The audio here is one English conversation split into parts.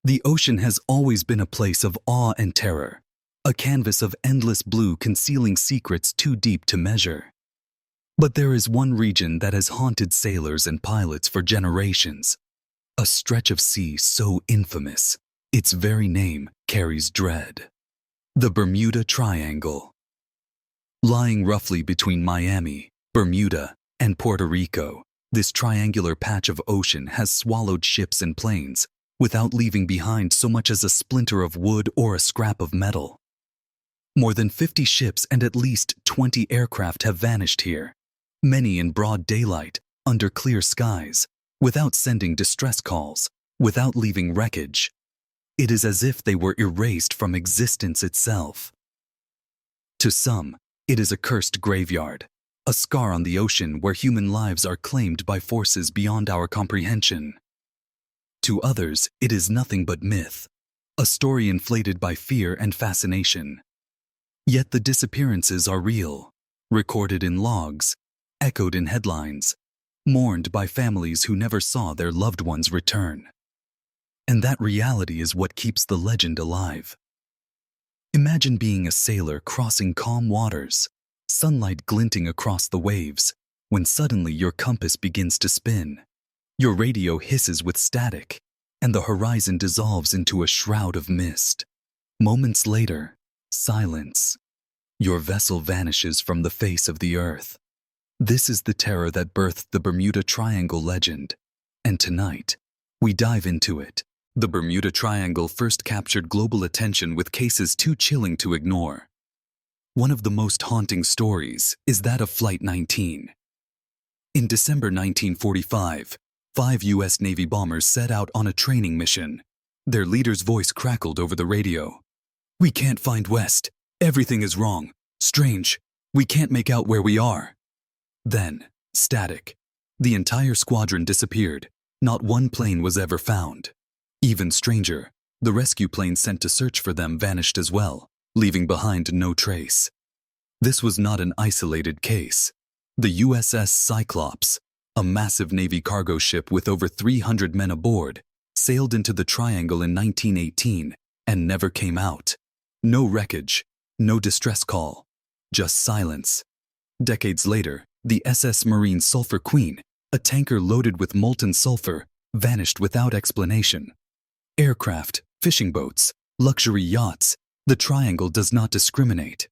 The ocean has always been a place of awe and terror, a canvas of endless blue concealing secrets too deep to measure. But there is one region that has haunted sailors and pilots for generations, a stretch of sea so infamous, its very name carries dread. The Bermuda Triangle. Lying roughly between Miami, Bermuda, and Puerto Rico, this triangular patch of ocean has swallowed ships and planes without leaving behind so much as a splinter of wood or a scrap of metal. More than 50 ships and at least 20 aircraft have vanished here, many in broad daylight, under clear skies, without sending distress calls, without leaving wreckage. It is as if they were erased from existence itself. To some, it is a cursed graveyard, a scar on the ocean where human lives are claimed by forces beyond our comprehension. To others, it is nothing but myth, a story inflated by fear and fascination. Yet the disappearances are real, recorded in logs, echoed in headlines, mourned by families who never saw their loved ones return. And that reality is what keeps the legend alive. Imagine being a sailor crossing calm waters, sunlight glinting across the waves, when suddenly your compass begins to spin. Your radio hisses with static, and the horizon dissolves into a shroud of mist. Moments later, silence. Your vessel vanishes from the face of the earth. This is the terror that birthed the Bermuda Triangle legend, and tonight, we dive into it. The Bermuda Triangle first captured global attention with cases too chilling to ignore. One of the most haunting stories is that of Flight 19. In December 1945, 5 U.S. Navy bombers set out on a training mission. Their leader's voice crackled over the radio. "We can't find West. Everything is wrong. Strange. We can't make out where we are." Then, static. The entire squadron disappeared. Not one plane was ever found. Even stranger, the rescue plane sent to search for them vanished as well, leaving behind no trace. This was not an isolated case. The USS Cyclops, a massive Navy cargo ship with over 300 men aboard, sailed into the Triangle in 1918 and never came out. No wreckage, no distress call, just silence. Decades later, the SS Marine Sulphur Queen, a tanker loaded with molten sulfur, vanished without explanation. Aircraft, fishing boats, luxury yachts, the Triangle does not discriminate.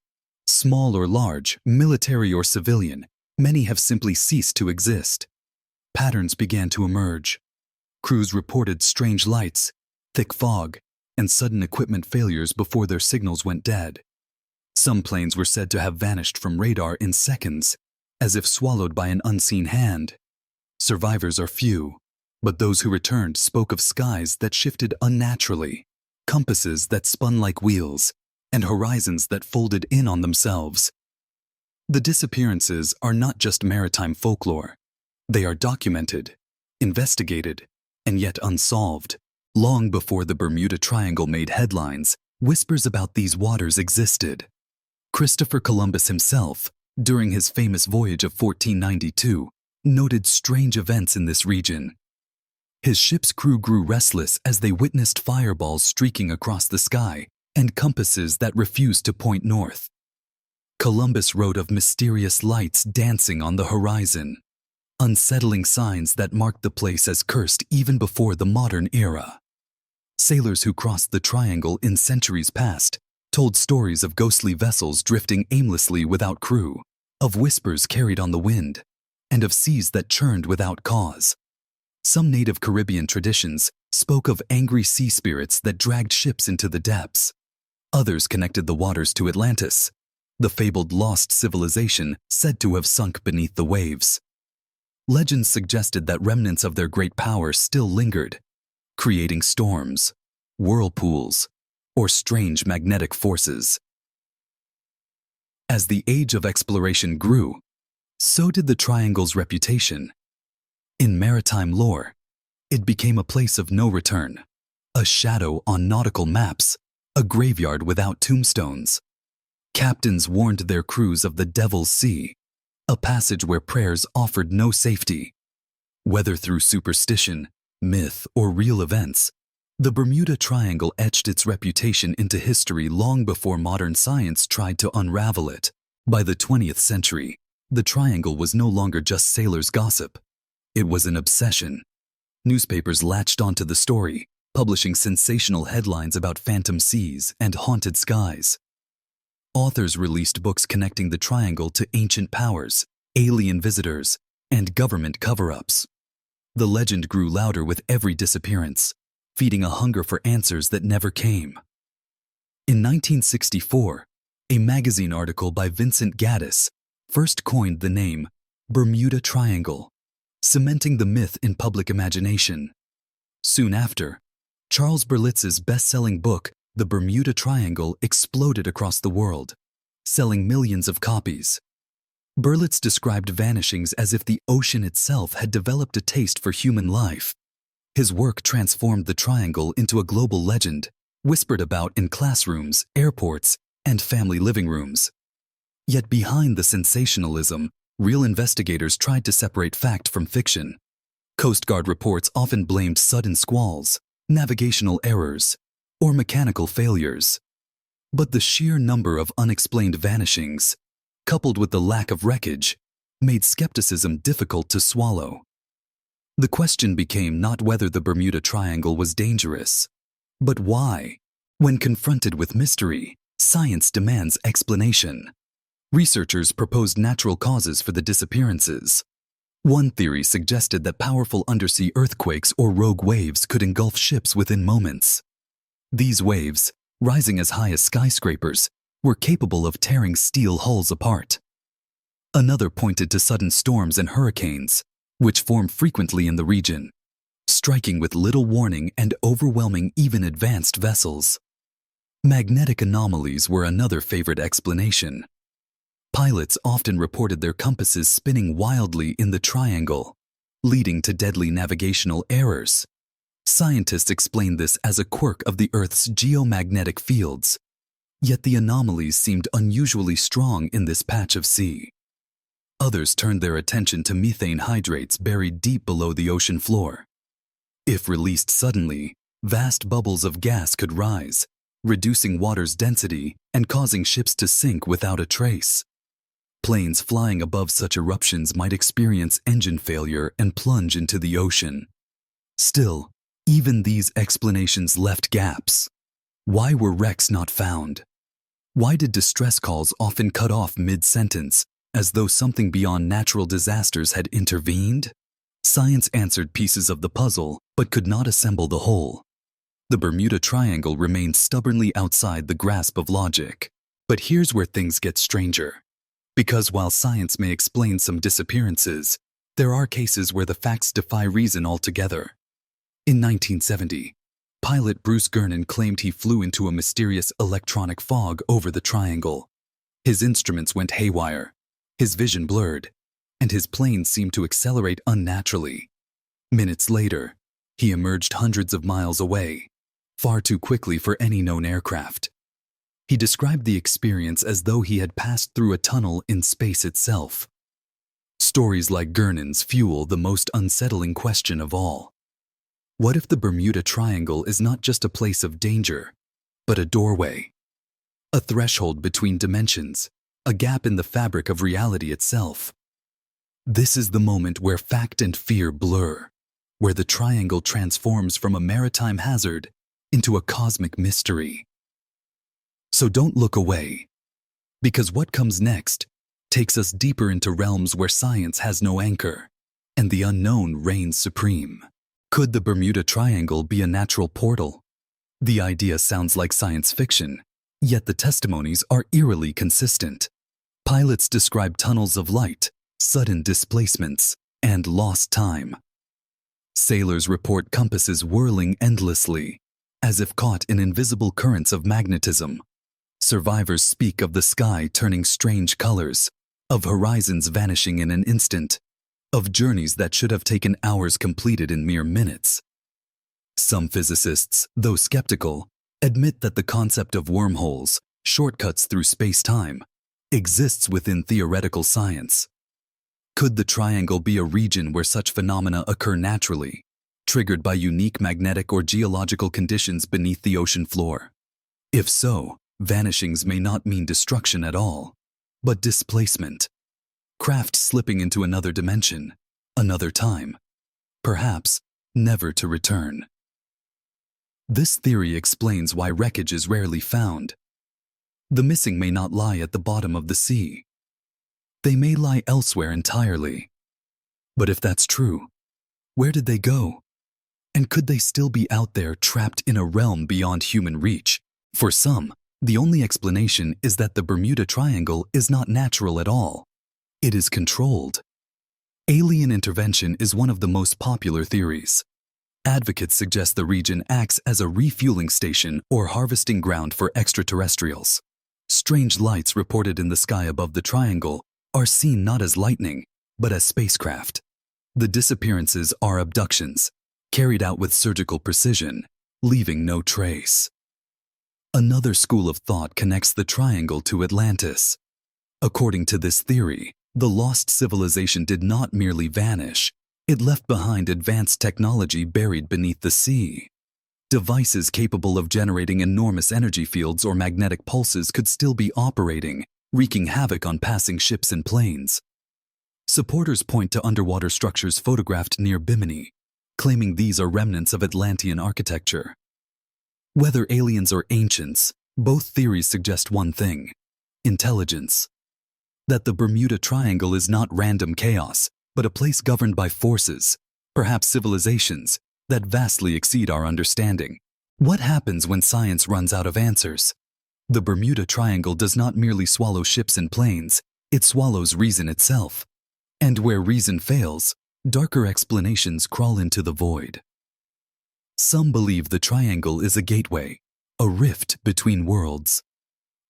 Small or large, military or civilian, many have simply ceased to exist. Patterns began to emerge. Crews reported strange lights, thick fog, and sudden equipment failures before their signals went dead. Some planes were said to have vanished from radar in seconds, as if swallowed by an unseen hand. Survivors are few, but those who returned spoke of skies that shifted unnaturally, compasses that spun like wheels, and horizons that folded in on themselves. The disappearances are not just maritime folklore. They are documented, investigated, and yet unsolved. Long before the Bermuda Triangle made headlines, whispers about these waters existed. Christopher Columbus himself, during his famous voyage of 1492, noted strange events in this region. His ship's crew grew restless as they witnessed fireballs streaking across the sky and compasses that refused to point north. Columbus wrote of mysterious lights dancing on the horizon, unsettling signs that marked the place as cursed even before the modern era. Sailors who crossed the Triangle in centuries past told stories of ghostly vessels drifting aimlessly without crew, of whispers carried on the wind, and of seas that churned without cause. Some native Caribbean traditions spoke of angry sea spirits that dragged ships into the depths. Others connected the waters to Atlantis, the fabled lost civilization said to have sunk beneath the waves. Legends suggested that remnants of their great power still lingered, creating storms, whirlpools, or strange magnetic forces. As the age of exploration grew, so did the Triangle's reputation. In maritime lore, it became a place of no return, a shadow on nautical maps, a graveyard without tombstones. Captains warned their crews of the Devil's Sea, a passage where prayers offered no safety. Whether through superstition, myth, or real events, The Bermuda Triangle etched its reputation into history long before modern science tried to unravel it. By the 20th century, the triangle was no longer just sailors' gossip. It was an obsession. Newspapers latched onto the story, publishing sensational headlines about phantom seas and haunted skies. Authors released books connecting the triangle to ancient powers, alien visitors, and government cover-ups. The legend grew louder with every disappearance, feeding a hunger for answers that never came. In 1964, a magazine article by Vincent Gaddis first coined the name Bermuda Triangle, cementing the myth in public imagination. Soon after, Charles Berlitz's best-selling book, The Bermuda Triangle, exploded across the world, selling millions of copies. Berlitz described Vanishings as if the ocean itself had developed a taste for human life. His work transformed the triangle into a global legend, whispered about in classrooms, airports, and family living rooms. Yet behind the sensationalism, real investigators tried to separate fact from fiction. Coast Guard reports often blamed sudden squalls, navigational errors, or mechanical failures. But the sheer number of unexplained vanishings, coupled with the lack of wreckage, made skepticism difficult to swallow. The question became not whether the Bermuda Triangle was dangerous, but why. When confronted with mystery, science demands explanation. Researchers proposed natural causes for the disappearances. One theory suggested that powerful undersea earthquakes or rogue waves could engulf ships within moments. These waves, rising as high as skyscrapers, were capable of tearing steel hulls apart. Another pointed to sudden storms and hurricanes, which form frequently in the region, striking with little warning and overwhelming even advanced vessels. Magnetic anomalies were another favorite explanation. Pilots often reported their compasses spinning wildly in the triangle, leading to deadly navigational errors. Scientists explained this as a quirk of the Earth's geomagnetic fields, yet the anomalies seemed unusually strong in this patch of sea. Others turned their attention to methane hydrates buried deep below the ocean floor. If released suddenly, vast bubbles of gas could rise, reducing water's density and causing ships to sink without a trace. Planes flying above such eruptions might experience engine failure and plunge into the ocean. Still, even these explanations left gaps. Why were wrecks not found? Why did distress calls often cut off mid-sentence, as though something beyond natural disasters had intervened? Science answered pieces of the puzzle, but could not assemble the whole. The Bermuda Triangle remained stubbornly outside the grasp of logic. But here's where things get stranger. Because while science may explain some disappearances, there are cases where the facts defy reason altogether. In 1970, pilot Bruce Gernon claimed he flew into a mysterious electronic fog over the triangle. His instruments went haywire, his vision blurred, and his plane seemed to accelerate unnaturally. Minutes later, he emerged hundreds of miles away, far too quickly for any known aircraft. He described the experience as though he had passed through a tunnel in space itself. Stories like Gernon's fuel the most unsettling question of all. What if the Bermuda Triangle is not just a place of danger, but a doorway? A threshold between dimensions, a gap in the fabric of reality itself. This is the moment where fact and fear blur, where the triangle transforms from a maritime hazard into a cosmic mystery. So don't look away, because what comes next takes us deeper into realms where science has no anchor, and the unknown reigns supreme. Could the Bermuda Triangle be a natural portal? The idea sounds like science fiction, yet the testimonies are eerily consistent. Pilots describe tunnels of light, sudden displacements, and lost time. Sailors report compasses whirling endlessly, as if caught in invisible currents of magnetism. Survivors speak of the sky turning strange colors, of horizons vanishing in an instant, of journeys that should have taken hours completed in mere minutes. Some physicists, though skeptical, admit that the concept of wormholes, shortcuts through space-time, exists within theoretical science. Could the triangle be a region where such phenomena occur naturally, triggered by unique magnetic or geological conditions beneath the ocean floor. If so, vanishings may not mean destruction at all, but displacement. Craft slipping into another dimension, another time, perhaps never to return. This theory explains why wreckage is rarely found. The missing may not lie at the bottom of the sea. They may lie elsewhere entirely. But if that's true, where did they go? And could they still be out there trapped in a realm beyond human reach? For some, the only explanation is that the Bermuda Triangle is not natural at all. It is controlled. Alien intervention is one of the most popular theories. Advocates suggest the region acts as a refueling station or harvesting ground for extraterrestrials. Strange lights reported in the sky above the triangle are seen not as lightning, but as spacecraft. The disappearances are abductions, carried out with surgical precision, leaving no trace. Another school of thought connects the triangle to Atlantis. According to this theory, the lost civilization did not merely vanish, it left behind advanced technology buried beneath the sea. Devices capable of generating enormous energy fields or magnetic pulses could still be operating, wreaking havoc on passing ships and planes. Supporters point to underwater structures photographed near Bimini, claiming these are remnants of Atlantean architecture. Whether aliens or ancients, both theories suggest one thing: intelligence. That the Bermuda Triangle is not random chaos, but a place governed by forces, perhaps civilizations, that vastly exceed our understanding. What happens when science runs out of answers? The Bermuda Triangle does not merely swallow ships and planes, it swallows reason itself. And where reason fails, darker explanations crawl into the void. Some believe the triangle is a gateway, a rift between worlds.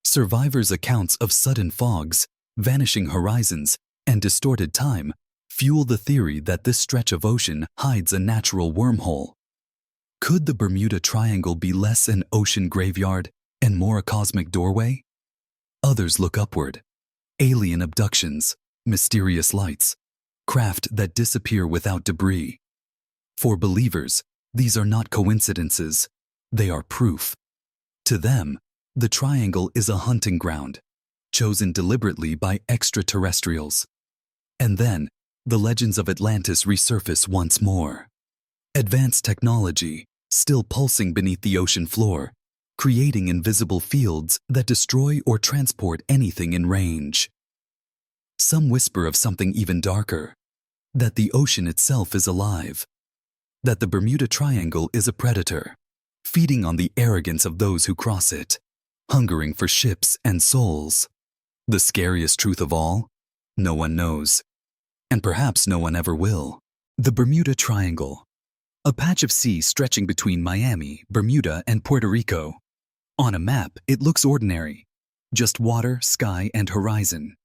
Survivors' accounts of sudden fogs, vanishing horizons, and distorted time fuel the theory that this stretch of ocean hides a natural wormhole. Could the Bermuda Triangle be less an ocean graveyard and more a cosmic doorway? Others look upward. Alien abductions, mysterious lights, craft that disappear without debris. For believers, these are not coincidences, they are proof. To them, the triangle is a hunting ground, chosen deliberately by extraterrestrials. And then, the legends of Atlantis resurface once more. Advanced technology, still pulsing beneath the ocean floor, creating invisible fields that destroy or transport anything in range. Some whisper of something even darker, that the ocean itself is alive, that the Bermuda Triangle is a predator, feeding on the arrogance of those who cross it, hungering for ships and souls. The scariest truth of all? No one knows. And perhaps no one ever will. The Bermuda Triangle, a patch of sea stretching between Miami, Bermuda, and Puerto Rico. On a map, it looks ordinary, just water, sky, and horizon.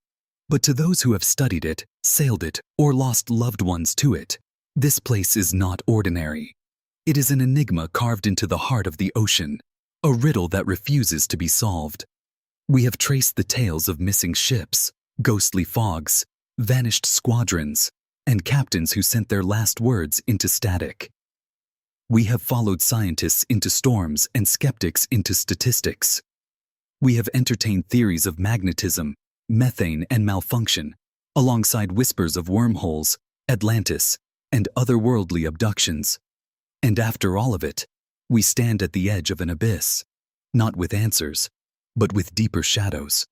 But to those who have studied it, sailed it, or lost loved ones to it, this place is not ordinary. It is an enigma carved into the heart of the ocean, a riddle that refuses to be solved. We have traced the tales of missing ships, ghostly fogs, vanished squadrons, and captains who sent their last words into static. We have followed scientists into storms and skeptics into statistics. We have entertained theories of magnetism, methane, and malfunction, alongside whispers of wormholes, Atlantis, and otherworldly abductions. And after all of it, we stand at the edge of an abyss, not with answers, but with deeper shadows.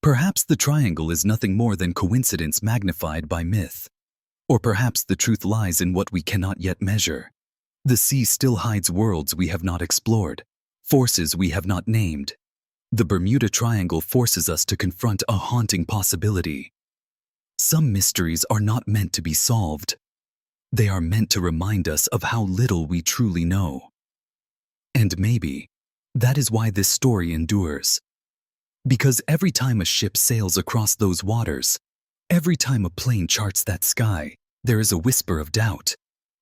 Perhaps the triangle is nothing more than coincidence magnified by myth. Or perhaps the truth lies in what we cannot yet measure. The sea still hides worlds we have not explored, forces we have not named. The Bermuda Triangle forces us to confront a haunting possibility. Some mysteries are not meant to be solved. They are meant to remind us of how little we truly know. And maybe that is why this story endures. Because every time a ship sails across those waters, every time a plane charts that sky, there is a whisper of doubt.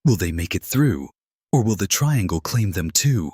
Will they make it through? Or will the triangle claim them too?